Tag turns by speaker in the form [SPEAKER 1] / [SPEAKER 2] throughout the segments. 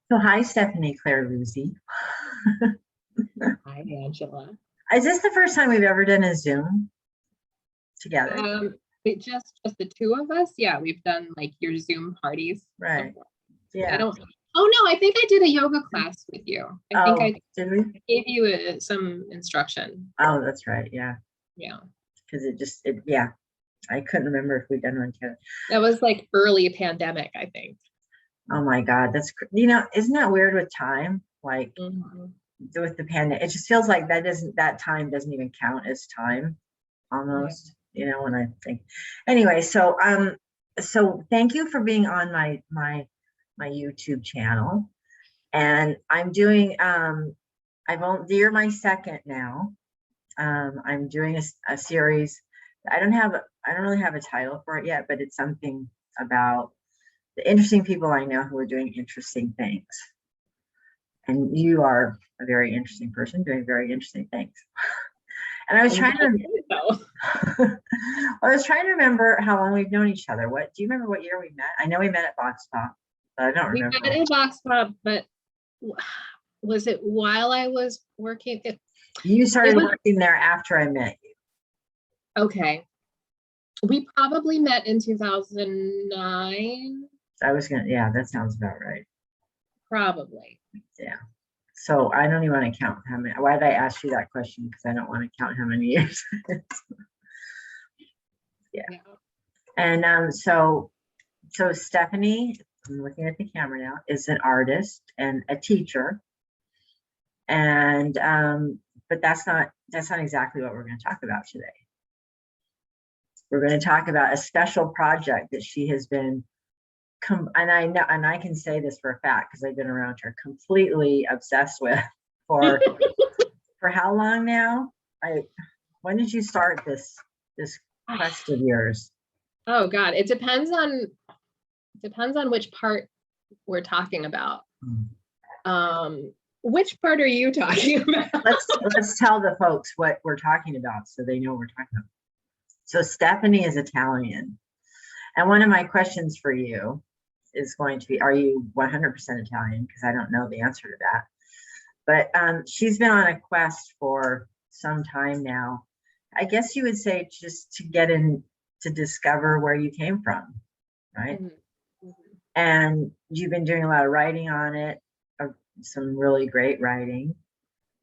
[SPEAKER 1] So hi, Stephanie Claire Lucy.
[SPEAKER 2] Hi, Angela.
[SPEAKER 1] Is this the first time we've ever done a Zoom together?
[SPEAKER 2] Just the two of us. Yeah, we've done like your Zoom parties
[SPEAKER 1] Right.
[SPEAKER 2] before. I
[SPEAKER 1] Yeah.
[SPEAKER 2] don't. Oh no, I think I did a yoga class with you. I think
[SPEAKER 1] Oh,
[SPEAKER 2] I
[SPEAKER 1] did we?
[SPEAKER 2] gave you some instruction.
[SPEAKER 1] Oh, that's right. Yeah.
[SPEAKER 2] Yeah,
[SPEAKER 1] Because yeah, I couldn't remember if we'd done one together.
[SPEAKER 2] that was like early pandemic, I think.
[SPEAKER 1] Oh my God, isn't that weird with time? Like
[SPEAKER 2] Mhm.
[SPEAKER 1] with the pandemic, it just feels like that time doesn't even count as time almost, when I think. Anyway, so thank you for being on my YouTube channel. And I'm doing you're my second now. I'm doing a series. I don't really have a title for it yet, but it's something about the interesting people I know who are doing interesting things. And you are a very interesting person doing very interesting things. And I was trying to remember how long we've known each other. Do you remember what year we met? I know we met at Box Pop, but I don't remember.
[SPEAKER 2] We met at Box Pop, but was it while I was working?
[SPEAKER 1] You started working there after I met you.
[SPEAKER 2] Okay. We probably met in 2009.
[SPEAKER 1] Yeah, that sounds about right.
[SPEAKER 2] Probably.
[SPEAKER 1] Yeah. So I don't even want to count how many. Why did I ask you that question? Because I don't want to count how many years. Yeah. And so Stephanie, I'm looking at the camera now, is an artist and a teacher. And but that's not exactly what we're going to talk about today. We're going to talk about a special project that she has been and I can say this for a fact because I've been around her, completely obsessed with for how long now? When did you start this quest of yours?
[SPEAKER 2] Oh God, it depends on which part we're talking about. Which part are you talking about?
[SPEAKER 1] Let's tell the folks what we're talking about so they know what we're talking about. So Stephanie is Italian. And one of my questions for you is going to be, are you 100% Italian? Because I don't know the answer to that. But she's been on a quest for some time now. I guess you would say just to get in, to discover where you came from, right? Mm-hmm. And you've been doing a lot of writing on it, some really great writing,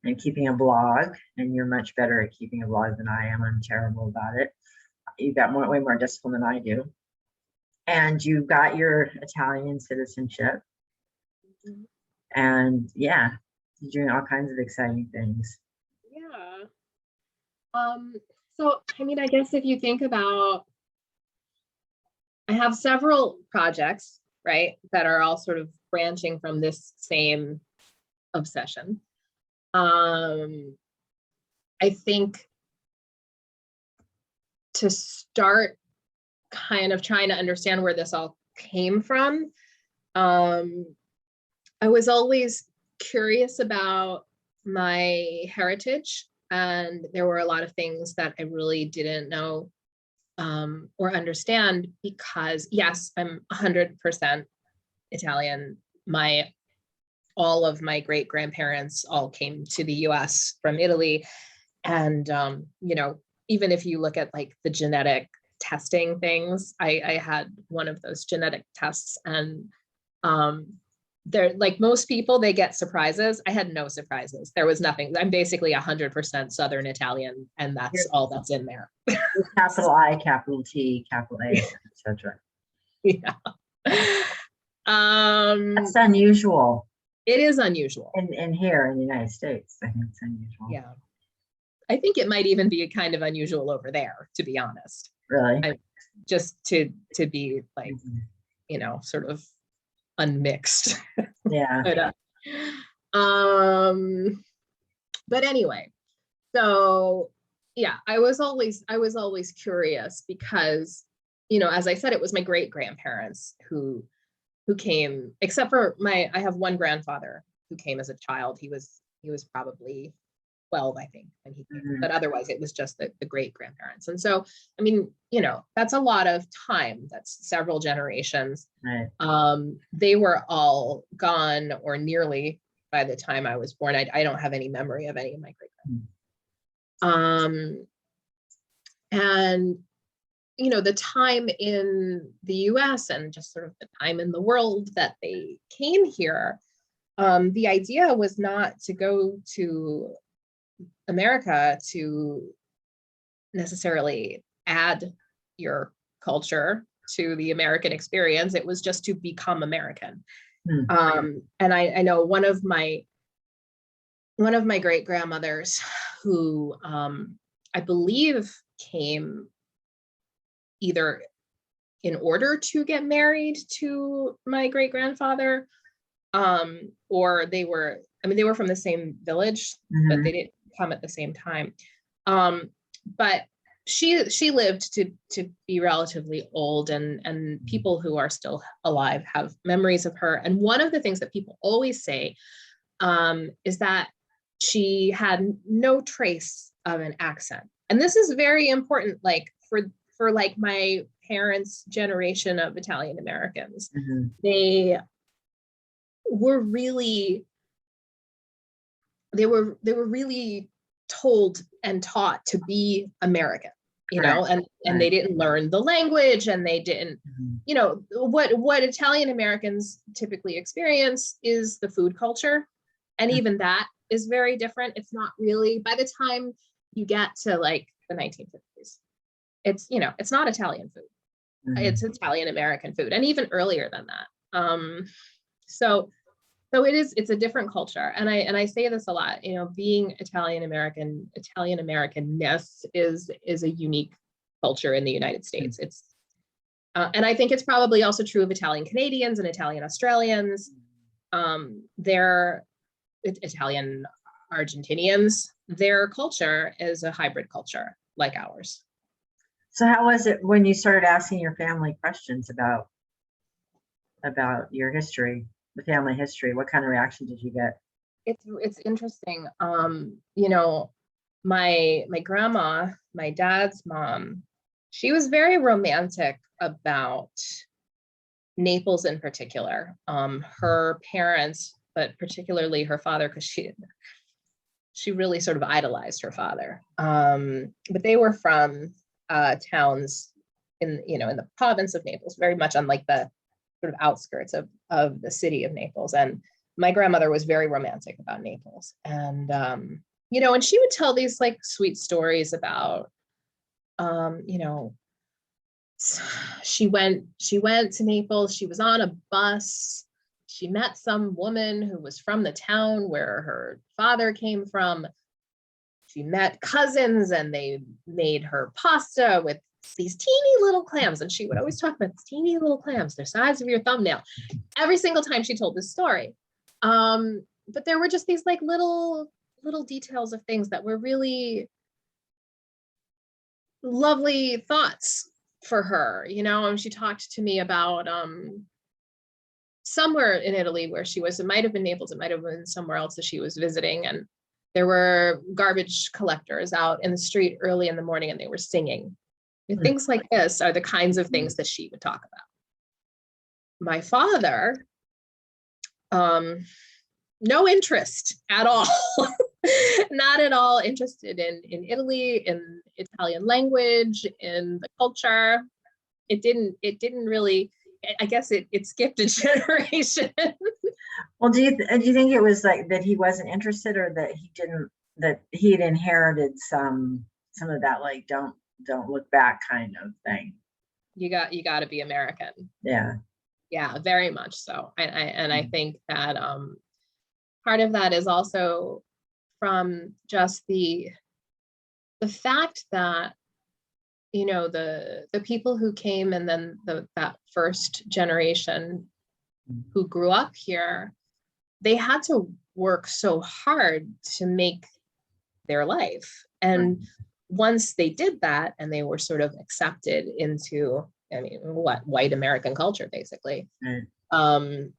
[SPEAKER 1] and keeping a blog. And you're much better at keeping a blog than I am. I'm terrible about it. You've got way more discipline than I do. And you got your Italian citizenship. Mm-hmm. And yeah, you're doing all kinds of exciting things.
[SPEAKER 2] Yeah. So, I mean, I guess if you think about, I have several projects, right, that are all sort of branching from this same obsession. I think to start kind of trying to understand where this all came from, I was always curious about my heritage, and there were a lot of things that I really didn't know or understand because, yes, I'm 100% Italian. All of my great grandparents all came to the US from Italy. And, even if you look at like the genetic testing things, I had one of those genetic tests, and they're like most people, they get surprises. I had no surprises. There was nothing. I'm basically 100% Southern Italian, and that's all that's in there.
[SPEAKER 1] Capital I, capital T, capital A, etc.
[SPEAKER 2] Yeah.
[SPEAKER 1] That's unusual.
[SPEAKER 2] It is unusual.
[SPEAKER 1] And here in the United States, I think it's unusual.
[SPEAKER 2] Yeah. I think it might even be kind of unusual over there, to be honest.
[SPEAKER 1] Really?
[SPEAKER 2] Just to be like, sort of unmixed.
[SPEAKER 1] Yeah.
[SPEAKER 2] But anyway, so yeah, I was always curious because, as I said, it was my great grandparents who came, except for I have one grandfather who came as a child. He was probably 12, I think, when he came.
[SPEAKER 1] Mhm.
[SPEAKER 2] But otherwise, it was just the great grandparents. And so, I mean, that's a lot of time. That's several generations.
[SPEAKER 1] Right.
[SPEAKER 2] They were all gone or nearly by the time I was born. I don't have any memory of any of my great grandparents. And the time in the US and just sort of the time in the world that they came here, the idea was not to go to America to necessarily add your culture to the American experience. It was just to become American. And I know one of my great grandmothers who I believe came either in order to get married to my great grandfather, or they were from the same village, but they didn't come at the same time. But she lived to be relatively old, and people who are still alive have memories of her. And one of the things that people always say is that she had no trace of an accent. And this is very important, like for like my parents' generation of Italian Americans. They were really told and taught to be American, and they didn't learn the language, and they didn't, what Italian Americans typically experience is the food culture. And even that is very different. It's not really, by the time you get to like the 1950s, it's not Italian food. It's Italian American food, and even earlier than that. So it's a different culture. And I say this a lot, being Italian Americanness is a unique culture in the United States. It's and I think it's probably also true of Italian Canadians and Italian Australians. They're Italian Argentinians. Their culture is a hybrid culture like ours.
[SPEAKER 1] So how was it when you started asking your family questions about your history, the family history? What kind of reaction did you get?
[SPEAKER 2] It's interesting. My grandma, my dad's mom, she was very romantic about Naples in particular. Her parents, but particularly her father, because she really sort of idolized her father. But they were from towns in the province of Naples, very much on like the sort of outskirts of the city of Naples. And my grandmother was very romantic about Naples. And, and she would tell these like sweet stories about, she went to Naples, she was on a bus, she met some woman who was from the town where her father came from. She met cousins and they made her pasta with these teeny little clams. And she would always talk about these teeny little clams, the size of your thumbnail, every single time she told this story. But there were just these like little details of things that were really lovely thoughts for her, and she talked to me about somewhere in Italy where she was. It might have been Naples, it might have been somewhere else that she was visiting, and there were garbage collectors out in the street early in the morning and they were singing. And things like this are the kinds of things that she would talk about. My father, no interest at all. Not at all interested in Italy, in Italian language, in the culture. It didn't really, I guess it skipped a generation.
[SPEAKER 1] Well, do you think it was like that he wasn't interested, or that he had inherited some of that, like don't look back kind of thing?
[SPEAKER 2] You got to be American.
[SPEAKER 1] Yeah,
[SPEAKER 2] very much so. I think that part of that is also from just the fact that the people who came, and then that first generation who grew up here, they had to work so hard to make their life. And once they did that and they were sort of accepted into, white American culture, basically, the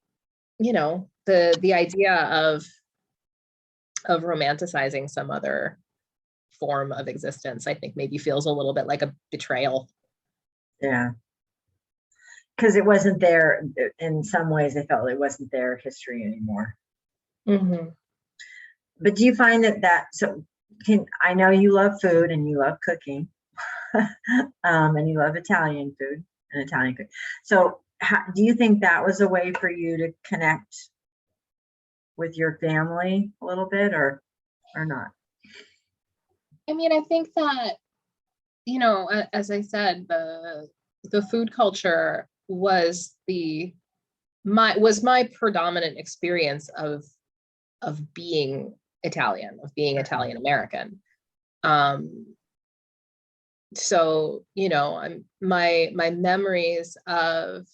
[SPEAKER 2] idea of of romanticizing some other form of existence, I think maybe feels a little bit like a betrayal.
[SPEAKER 1] Yeah. Because it wasn't there, in some ways, I felt it wasn't their history anymore.
[SPEAKER 2] Mm-hmm.
[SPEAKER 1] But do you find so I know you love food and you love cooking, and you love Italian food and Italian food. So do you think that was a way for you to connect with your family a little bit, or not?
[SPEAKER 2] I mean, I think that, you know, as I said, the food culture was my predominant experience of being Italian, of being Italian American. So, you know, my memories of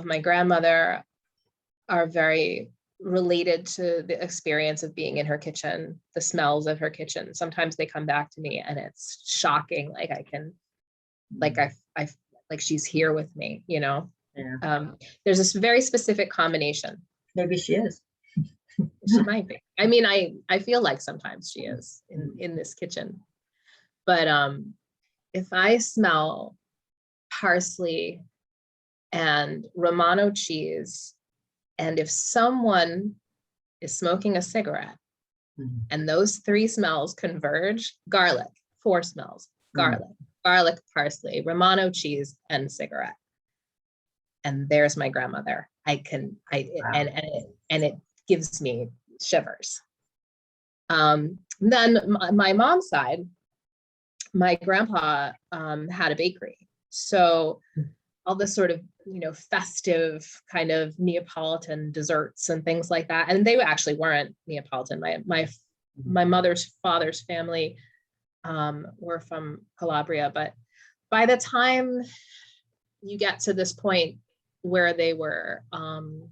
[SPEAKER 2] my grandmother are very related to the experience of being in her kitchen, the smells of her kitchen. Sometimes they come back to me and it's shocking. Like I can, like I like she's here with me, you know?
[SPEAKER 1] Yeah.
[SPEAKER 2] There's this very specific combination.
[SPEAKER 1] Maybe she is.
[SPEAKER 2] She might be. I mean, I feel like sometimes she is in this kitchen. But if I smell parsley and Romano cheese, and if someone is smoking a cigarette, and those three smells converge, garlic, four smells, garlic, parsley, Romano cheese, and cigarette. And there's my grandmother. And it gives me shivers. Then my mom's side, my grandpa had a bakery. So all the sort of, you know, festive kind of Neapolitan desserts and things like that. And they actually weren't Neapolitan. My mother's father's family were from Calabria. But by the time you get to this point where they were in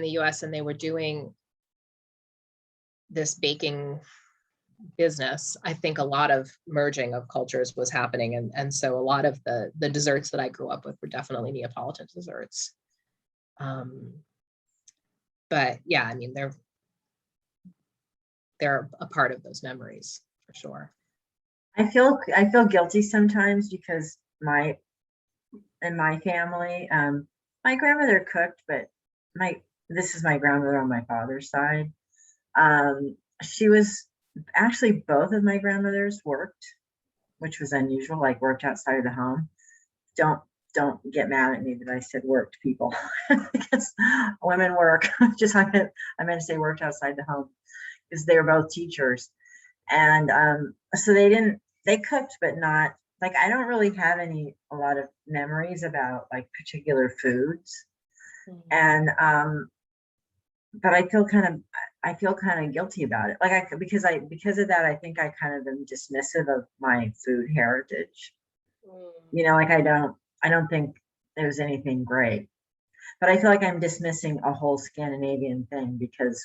[SPEAKER 2] the US and they were doing this baking business, I think a lot of merging of cultures was happening. And so a lot of the desserts that I grew up with were definitely Neapolitan desserts. But yeah, I mean, they're a part of those memories for sure.
[SPEAKER 1] I feel guilty sometimes because in my family, my grandmother cooked, but this is my grandmother on my father's side. She was actually, both of my grandmothers worked, which was unusual, like worked outside of the home. Don't get mad at me that I said worked, people, because women work. Just I meant to say worked outside the home because they were both teachers, and so they cooked, but not like, I don't really have a lot of memories about like particular foods. And but I feel kind of guilty about it. Like because of that, I think I kind of am dismissive of my food heritage. You know, like I don't think there's anything great, but I feel like I'm dismissing a whole Scandinavian thing because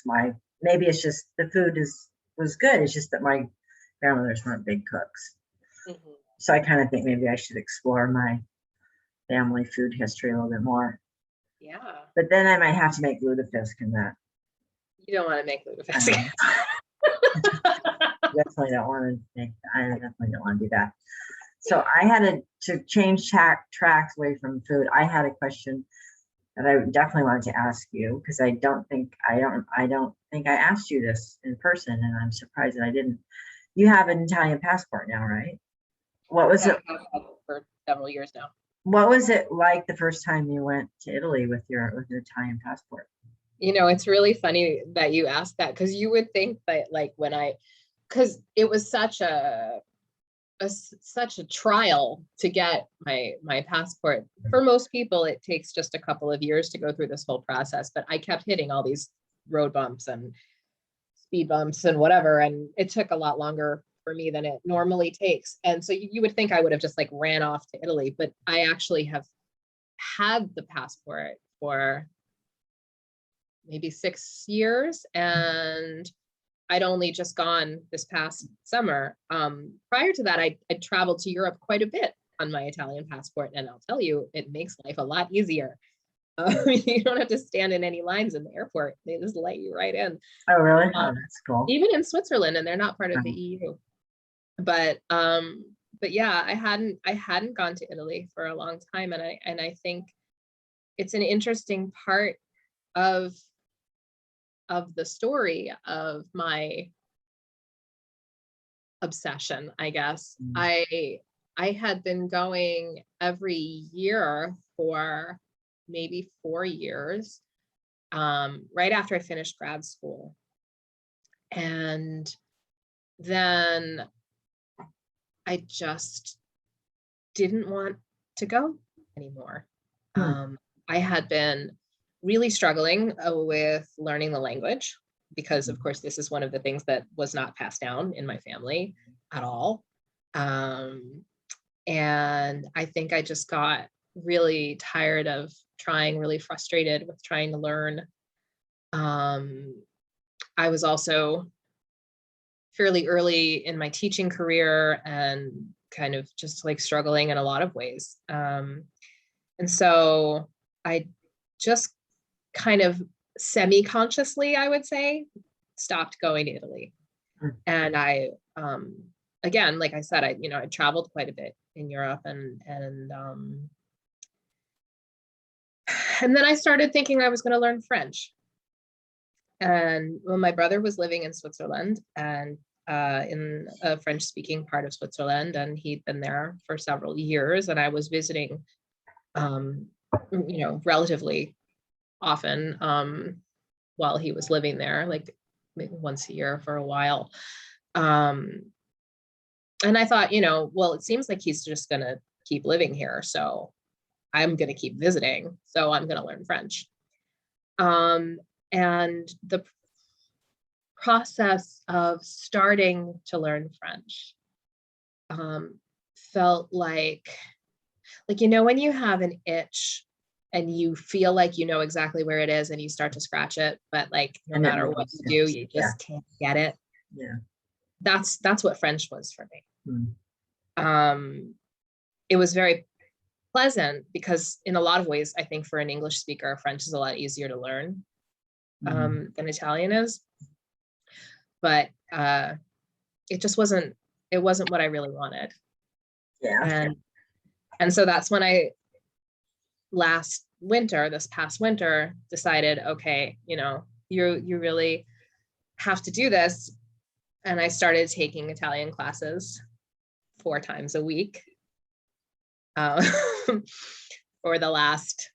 [SPEAKER 1] maybe it's just the food was good. It's just that my grandmothers weren't big cooks. So I kind of think maybe I should explore my family food history a little bit more.
[SPEAKER 2] Yeah.
[SPEAKER 1] But then I might have to make lutefisk in that.
[SPEAKER 2] You don't want to make lutefisk.
[SPEAKER 1] I definitely don't want to do that. So I had to change tracks away from food. I had a question that I definitely wanted to ask you because I don't think I asked you this in person, and I'm surprised that I didn't. You have an Italian passport now, right? What was it?
[SPEAKER 2] I've had it for several years now.
[SPEAKER 1] What was it like the first time you went to Italy with your Italian passport?
[SPEAKER 2] You know, it's really funny that you asked that because you would think that like because it was such a trial to get my passport. For most people, it takes just a couple of years to go through this whole process, but I kept hitting all these road bumps and speed bumps and whatever, and it took a lot longer for me than it normally takes. And so you would think I would have just like ran off to Italy, but I actually have had the passport for maybe 6 years, and I'd only just gone this past summer. Prior to that, I traveled to Europe quite a bit on my Italian passport, and I'll tell you, it makes life a lot easier. You don't have to stand in any lines in the airport. They just let you right in.
[SPEAKER 1] Oh, really? Oh, that's cool.
[SPEAKER 2] Even in Switzerland, and they're not part of the
[SPEAKER 1] Mhm.
[SPEAKER 2] EU. But yeah, I hadn't gone to Italy for a long time, and I think it's an interesting part of the story of my obsession, I guess.
[SPEAKER 1] Mm.
[SPEAKER 2] I had been going every year for maybe 4 years, right after I finished grad school. And then I just didn't want to go anymore.
[SPEAKER 1] Hmm.
[SPEAKER 2] I had been really struggling with learning the language because, of course, this is one of the things that was not passed down in my family at all. And I think I just got really tired of trying, really frustrated with trying to learn. I was also fairly early in my teaching career and kind of just like struggling in a lot of ways. And so I just kind of semi-consciously, I would say, stopped going to Italy.
[SPEAKER 1] Mm.
[SPEAKER 2] And I, again, like I said, I traveled quite a bit in Europe, and then I started thinking I was going to learn French. And when my brother was living in Switzerland and in a French-speaking part of Switzerland, and he'd been there for several years, and I was visiting, relatively often while he was living there, like maybe once a year for a while. And I thought, well, it seems like he's just going to keep living here, so I'm going to keep visiting, so I'm going to learn French. And the process of starting to learn French felt like when you have an itch and you feel like you know exactly where it is and you start to scratch it, but like no
[SPEAKER 1] And it
[SPEAKER 2] matter what
[SPEAKER 1] moves.
[SPEAKER 2] you do, you
[SPEAKER 1] Yeah.
[SPEAKER 2] just can't get it.
[SPEAKER 1] Yeah.
[SPEAKER 2] That's what French was for me.
[SPEAKER 1] Mm.
[SPEAKER 2] It was very pleasant because in a lot of ways, I think for an English speaker, French is a lot easier to learn than Italian is. But it just wasn't what I really wanted.
[SPEAKER 1] Yeah.
[SPEAKER 2] And so that's when I this past winter, decided, okay, you really have to do this. And I started taking Italian classes 4 times a week for the last,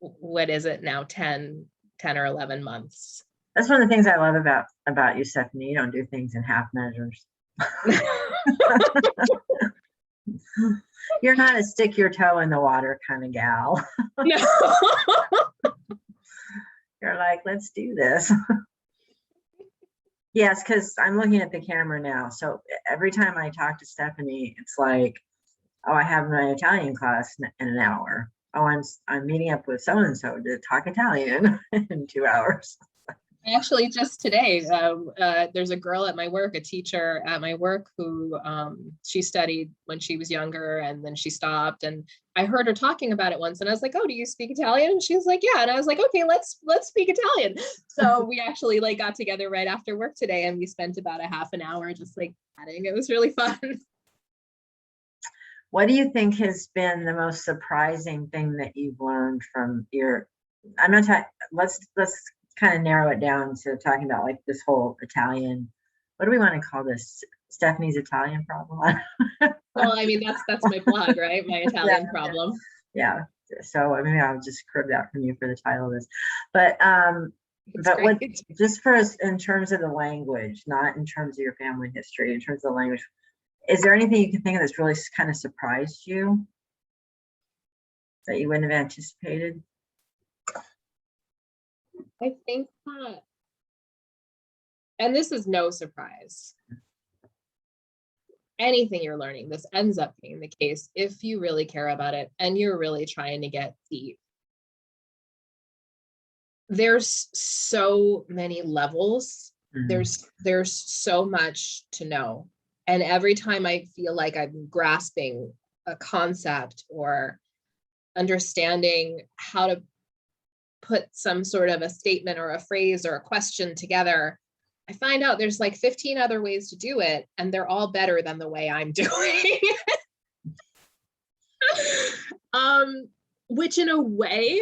[SPEAKER 2] what is it now, 10 or 11 months.
[SPEAKER 1] That's one of the things I love about you, Stephanie. You don't do things in half measures. You're not a stick your toe in the water kind of gal.
[SPEAKER 2] No.
[SPEAKER 1] You're like, let's do this. Yes, because I'm looking at the camera now. So every time I talk to Stephanie, it's like, oh, I have my Italian class in an hour. Oh, I'm meeting up with so and so to talk Italian in 2 hours.
[SPEAKER 2] Actually, just today, there's a girl at my work, a teacher at my work, who she studied when she was younger, and then she stopped. And I heard her talking about it once, and I was like, "Oh, do you speak Italian?" And she was like, "Yeah." And I was like, "Okay, let's speak Italian." So we actually got together right after work today, and we spent about a half an hour just chatting. It was really fun.
[SPEAKER 1] What do you think has been the most surprising thing that you've learned from your? I'm not talking. Let's kind of narrow it down to talking about like this whole Italian. What do we want to call this? Stephanie's Italian problem.
[SPEAKER 2] Well, I mean, that's my blog, right? My Italian problem.
[SPEAKER 1] Yeah. So maybe I'll just crib that from you for the title of this. But what just for us in terms of the language, not in terms of your family history, in terms of the language, is there anything you can think of that's really kind of surprised you that you wouldn't have anticipated?
[SPEAKER 2] I think that, and this is no surprise, anything you're learning, this ends up being the case if you really care about it and you're really trying to get deep. There's so many levels. There's so much to know. And every time I feel like I'm grasping a concept or understanding how to put some sort of a statement or a phrase or a question together, I find out there's like 15 other ways to do it, and they're all better than the way I'm doing. Which in a way,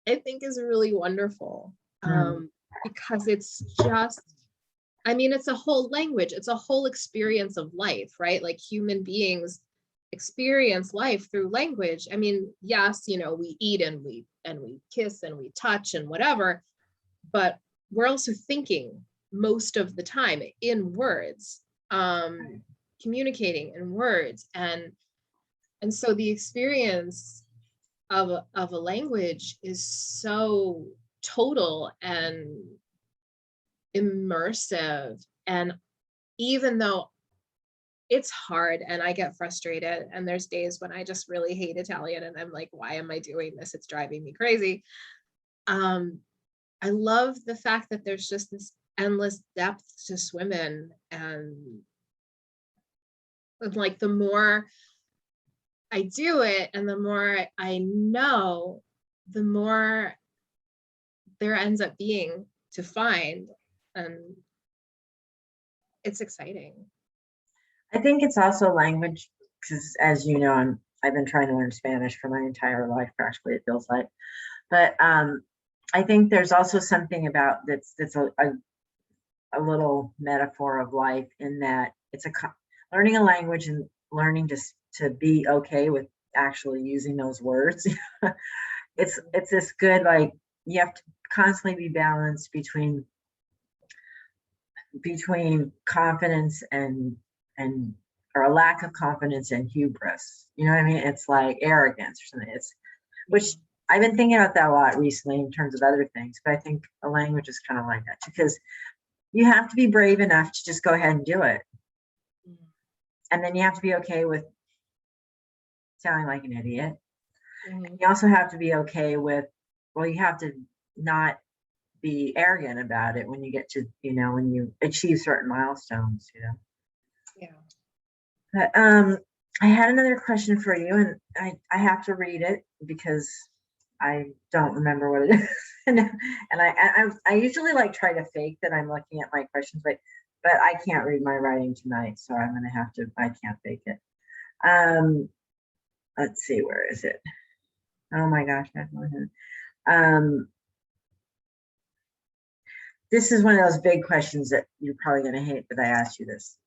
[SPEAKER 2] I think is really wonderful. Because it's just, I mean, it's a whole language, it's a whole experience of life, right? Like human beings experience life through language. I mean, yes, you know, we eat and we kiss and we touch and whatever, but we're also thinking most of the time in words, communicating in words, and so the experience of a language is so total and immersive. And even though it's hard and I get frustrated, and there's days when I just really hate Italian and I'm like, why am I doing this? It's driving me crazy. I love the fact that there's just this endless depth to swim in, and like the more I do it and the more I know, the more there ends up being to find, and it's exciting.
[SPEAKER 1] I think it's also language, because as you know, I've been trying to learn Spanish for my entire life, practically, it feels like. But I think there's also something about that's a little metaphor of life, in that it's learning a language and learning to be okay with actually using those words. It's this good, like, you have to constantly be balanced between confidence and or a lack of confidence and hubris. You know what I mean? It's like arrogance or something. It's, which I've been thinking about that a lot recently in terms of other things, but I think a language is kind of like that, because you have to be brave enough to just go ahead and do it. And then you have to be okay with sounding like an idiot. You also have to be okay with, well, you have to not be arrogant about it when you get to, you know, when you achieve certain milestones, you know.
[SPEAKER 2] Yeah.
[SPEAKER 1] But I had another question for you, and I have to read it because I don't remember what it is. and I usually like try to fake that I'm looking at my questions, but I can't read my writing tonight, so I'm gonna have to, I can't fake it. Let's see, where is it? Oh my gosh, this is one of those big questions that you're probably going to hate that I asked you this.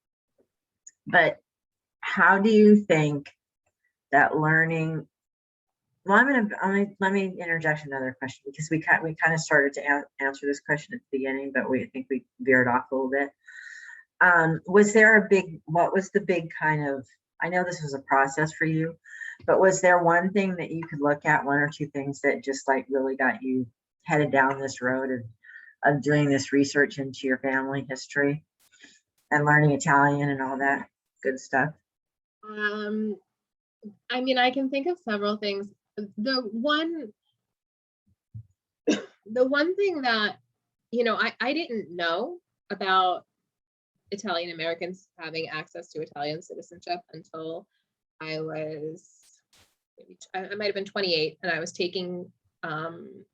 [SPEAKER 1] But how do you think that learning, well, let me interject another question, because we kind of started to answer this question at the beginning, but I think we veered off a little bit. Was there what was the big kind of, I know this was a process for you, but was there one thing that you could look at, one or two things that just like really got you headed down this road of doing this research into your family history and learning Italian and all that good stuff?
[SPEAKER 2] I mean, I can think of several things. The one thing that, you know, I didn't know about Italian Americans having access to Italian citizenship until I was, I might have been 28, and I was taking an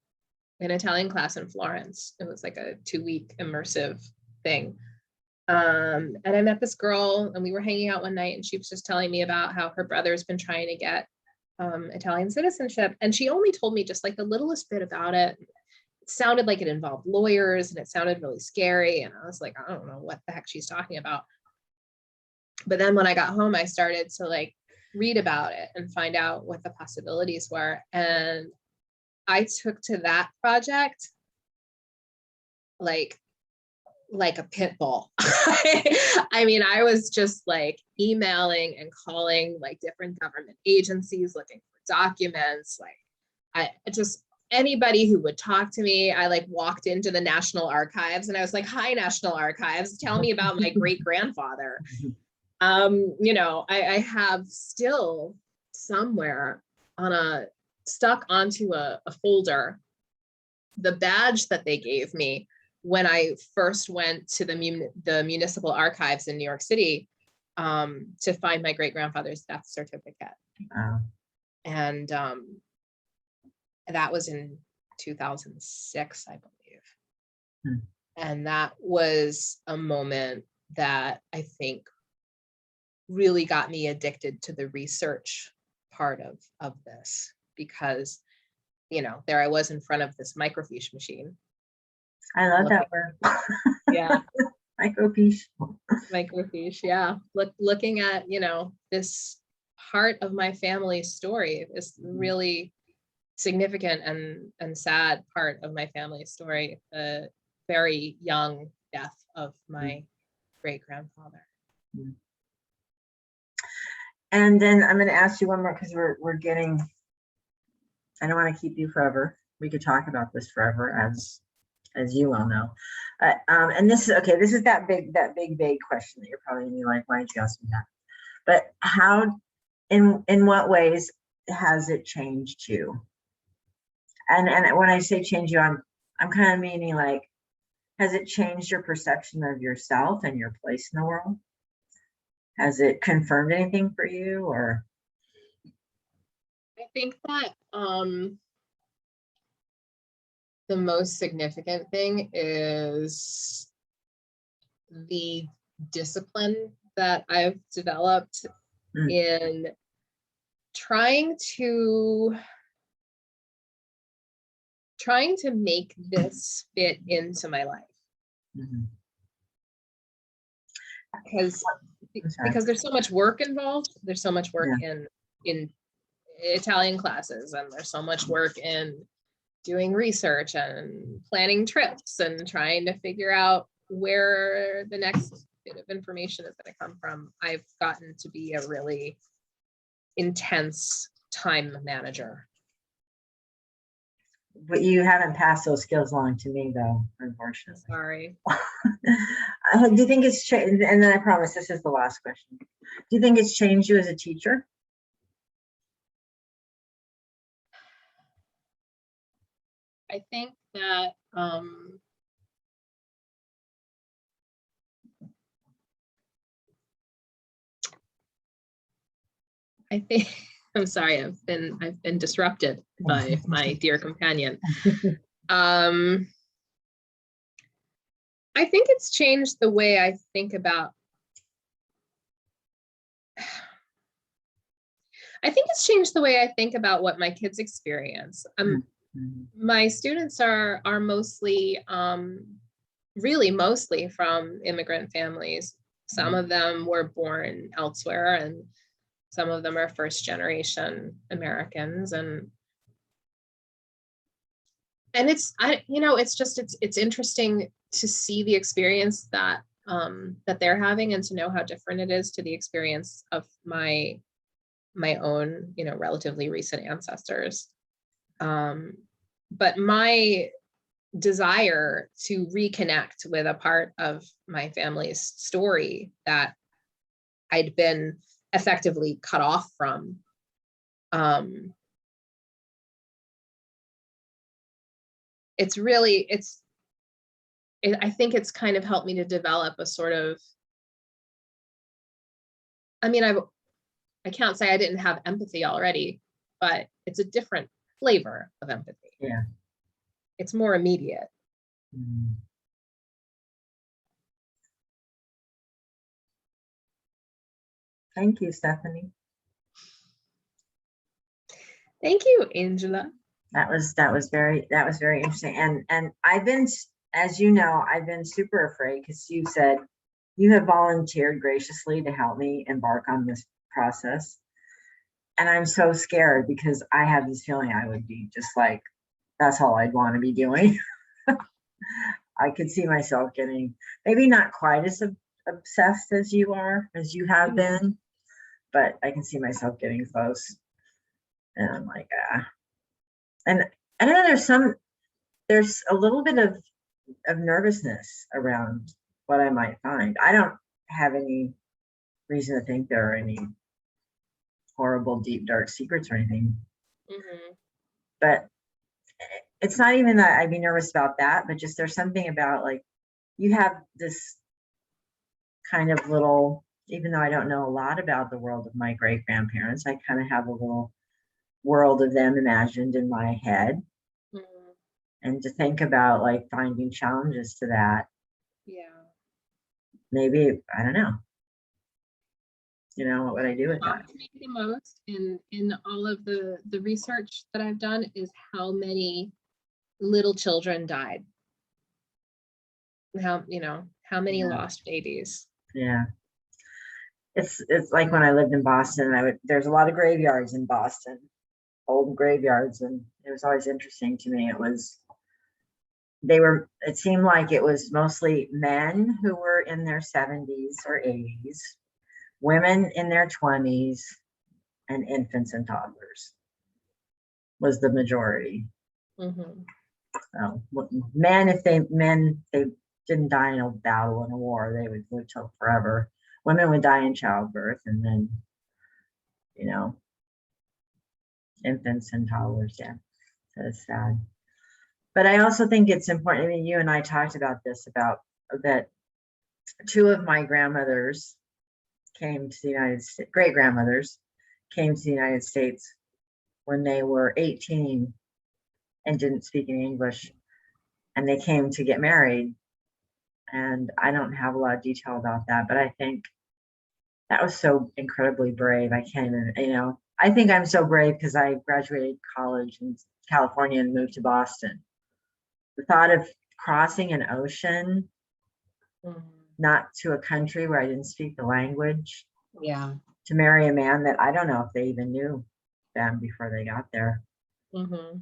[SPEAKER 2] Italian class in Florence. It was like a 2-week immersive thing. And I met this girl, and we were hanging out one night, and she was just telling me about how her brother's been trying to get Italian citizenship. And she only told me just like the littlest bit about it. It sounded like it involved lawyers, and it sounded really scary. And I was like, I don't know what the heck she's talking about. But then when I got home, I started to like read about it and find out what the possibilities were. And I took to that project like a pit bull. I mean, I was just like emailing and calling like different government agencies looking for documents. Like I just, anybody who would talk to me, I like walked into the National Archives and I was like, hi, National Archives, tell me about my great grandfather. You know, I have still somewhere stuck onto a folder, the badge that they gave me when I first went to the municipal archives in New York City to find my great grandfather's death certificate. And that was in 2006, I believe.
[SPEAKER 1] Hmm.
[SPEAKER 2] And that was a moment that I think really got me addicted to the research part of this, because, you know, there I was in front of this microfiche machine.
[SPEAKER 1] I love that word.
[SPEAKER 2] Yeah.
[SPEAKER 1] Microfiche.
[SPEAKER 2] Microfiche, yeah. Looking at, you know, this part of my family's story, this really significant and sad part of my family's story, the very young death of my great-grandfather.
[SPEAKER 1] And then I'm going to ask you one more, because we're getting, I don't want to keep you forever. We could talk about this forever, as you well know. And this is okay. This is that big vague question that you're probably gonna be like, why did you ask me that? But how, in what ways has it changed you? And when I say change you, I'm kind of meaning like, has it changed your perception of yourself and your place in the world? Has it confirmed anything for you, or?
[SPEAKER 2] I think that the most significant thing is the discipline that I've developed in trying to make this fit into my life. Because there's so much work involved. There's so much work in Italian classes, and there's so much work in doing research and planning trips and trying to figure out where the next bit of information is going to come from. I've gotten to be a really intense time manager.
[SPEAKER 1] But you haven't passed those skills along to me, though, unfortunately.
[SPEAKER 2] Sorry.
[SPEAKER 1] Do you think it's changed? And then I promise this is the last question. Do you think it's changed you as a teacher?
[SPEAKER 2] I think that I'm sorry, I've been disrupted by my dear companion. I think it's changed the way I think about what my kids experience. My students are mostly really mostly from immigrant families. Some of them were born elsewhere, and some of them are first generation Americans, and it's it's interesting to see the experience that that they're having, and to know how different it is to the experience of my own, you know, relatively recent ancestors. But my desire to reconnect with a part of my family's story that I'd been effectively cut off from, I think it's kind of helped me to develop a sort of, I mean, I can't say I didn't have empathy already, but it's a different flavor of empathy.
[SPEAKER 1] Yeah.
[SPEAKER 2] It's more immediate.
[SPEAKER 1] Thank you, Stephanie.
[SPEAKER 2] Thank you, Angela.
[SPEAKER 1] That was very interesting. And I've been, as you know, I've been super afraid, because you said you have volunteered graciously to help me embark on this process. And I'm so scared, because I have this feeling I would be just like, that's all I'd want to be doing. I could see myself getting, maybe not quite as obsessed as you have been, but I can see myself getting close. And I'm like, and I don't know, there's a little bit of nervousness around what I might find. I don't have any reason to think there are any horrible, deep, dark secrets or anything. But it's not even that I'd be nervous about that, but just there's something about, like, you have this kind of little, even though I don't know a lot about the world of my great grandparents, I kind of have a little world of them imagined in my head. And to think about like finding challenges to that,
[SPEAKER 2] Yeah.
[SPEAKER 1] maybe, I don't know, what would I do with that?
[SPEAKER 2] Shocked me the most in all of the research that I've done is how many little children died. How many
[SPEAKER 1] Yeah.
[SPEAKER 2] lost babies.
[SPEAKER 1] Yeah. It's like when I lived in Boston, there's a lot of graveyards in Boston, old graveyards, and it was always interesting to me. It seemed like it was mostly men who were in their 70s or 80s, women in their 20s, and infants and toddlers was the majority.
[SPEAKER 2] Mm-hmm.
[SPEAKER 1] So men, if they didn't die in a battle in a war, they would live till forever. Women would die in childbirth, and then, infants and toddlers. Yeah, that's sad. But I also think it's important. I mean, you and I talked about this, about that two of my grandmothers came to the United States, great grandmothers came to the United States when they were 18 and didn't speak any English, and they came to get married. And I don't have a lot of detail about that, but I think that was so incredibly brave. I can't even, I think I'm so brave because I graduated college in California and moved to Boston. The thought of crossing an ocean, not to a country where I didn't speak the language,
[SPEAKER 2] Yeah.
[SPEAKER 1] to marry a man that I don't know if they even knew them before they got there.
[SPEAKER 2] Mm-hmm.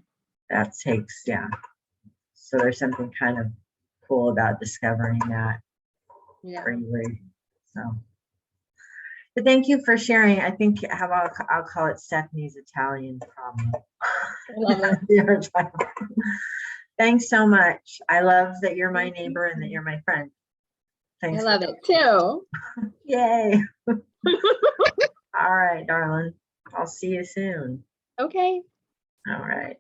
[SPEAKER 1] That takes, yeah. So there's something kind of cool about discovering that bravery. So, but thank you for sharing. I think I'll call it Stephanie's Italian problem.
[SPEAKER 2] I love it.
[SPEAKER 1] Thanks so much. I love that you're my neighbor and that you're my friend. Thanks.
[SPEAKER 2] I love it too.
[SPEAKER 1] Yay. All right, darling. I'll see you soon.
[SPEAKER 2] Okay.
[SPEAKER 1] All right.